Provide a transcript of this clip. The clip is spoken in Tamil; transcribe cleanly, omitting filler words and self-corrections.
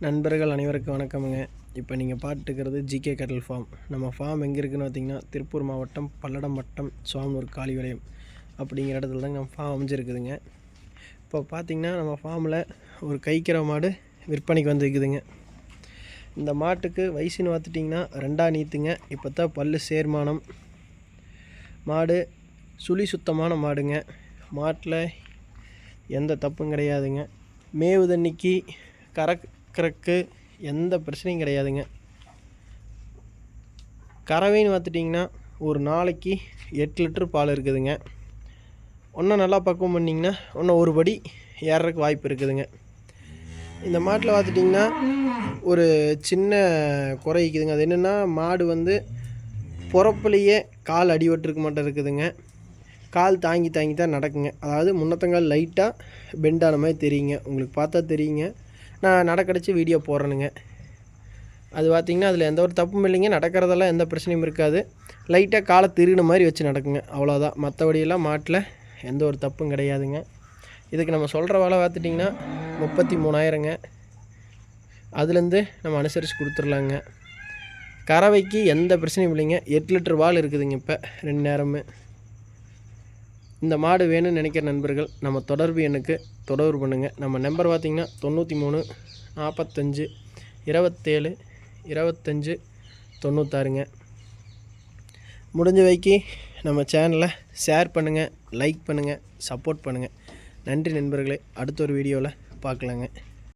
நண்பர்கள் அனைவருக்கும் வணக்கமுங்க. இப்போ நீங்கள் பார்த்துக்கிறது ஜிகே கேட்டல் ஃபார்ம். நம்ம ஃபார்ம் எங்கே இருக்குதுன்னு பார்த்தீங்கன்னா, திருப்பூர் மாவட்டம் பல்லடம் வட்டம் சோமனூர் காளிவலயம் அப்படிங்கிற இடத்துல தான் நம்ம ஃபார்ம் அமைஞ்சிருக்குதுங்க. இப்போ பார்த்திங்கன்னா நம்ம ஃபார்மில் ஒரு கைக்கிற மாடு விற்பனைக்கு வந்துருக்குதுங்க. இந்த மாட்டுக்கு வயசுன்னு பார்த்துட்டிங்கன்னா 2 நீத்துங்க. இப்போ தான் பல்லு சேர்மானம். மாடு சுழி சுத்தமான மாடுங்க. மாட்டில் எந்த தப்பும் கிடையாதுங்க. மேவு தண்ணிக்கு கறக்கிறக்கு எந்த பிரச்சனையும் கிடையாதுங்க. கறவைன்னு பார்த்துட்டிங்கன்னா ஒரு நாளைக்கு 8 லிட்டர் பால் இருக்குதுங்க. ஒன்றும் நல்லா பக்குவம் பண்ணிங்கன்னா இன்னும் ஒரு படி ஏறறதுக்கு வாய்ப்பு இருக்குதுங்க. இந்த மாட்டில் பார்த்துட்டிங்கன்னா ஒரு சின்ன குறை இருக்குதுங்க. அது என்னென்னா, மாடு பிறப்புலையே கால் அடிபட்டுருக்க மாட்டேன் இருக்குதுங்க. கால் தாங்கி தான் நடக்குங்க. அதாவது முன்னத்தங்கால் லைட்டாக பெண்டான மாதிரி தெரியுங்க. உங்களுக்கு பார்த்தா தெரியுங்க. நான் நடக்கடிச்சு வீடியோ போடுறேனுங்க. அது பார்த்திங்கன்னா அதில் எந்த ஒரு தப்பும் இல்லைங்க. நடக்கிறதெல்லாம் எந்த பிரச்சனையும் இருக்காது. லைட்டாக காலை திருகின மாதிரி வச்சு நடக்குங்க, அவ்வளோதான். மற்றபடியெல்லாம் மாட்டில் எந்த ஒரு தப்பும் கிடையாதுங்க. இதுக்கு நம்ம சொல்கிற வேலை பார்த்துட்டிங்கன்னா 33,000ங்க. அதுலேருந்து நம்ம அனுசரித்து கொடுத்துர்லாங்க. கறவைக்கு எந்த பிரச்சனையும் இல்லைங்க. 8 லிட்டர் பால் இருக்குதுங்க இப்போ 2 நேரமே. இந்த மாடு வேணும்னு நினைக்கிற நண்பர்கள் நம்ம தொடர்பு எண்ணுக்கு தொடர்பு பண்ணுங்கள். நம்ம நம்பர் பார்த்திங்கன்னா 93 45 27 25 96ங்க. முடிஞ்ச வைக்கி நம்ம சேனலை ஷேர் பண்ணுங்கள், லைக் பண்ணுங்கள், சப்போர்ட் பண்ணுங்கள். நன்றி நண்பர்களே. அடுத்த ஒரு வீடியோவில் பார்க்கலாங்க.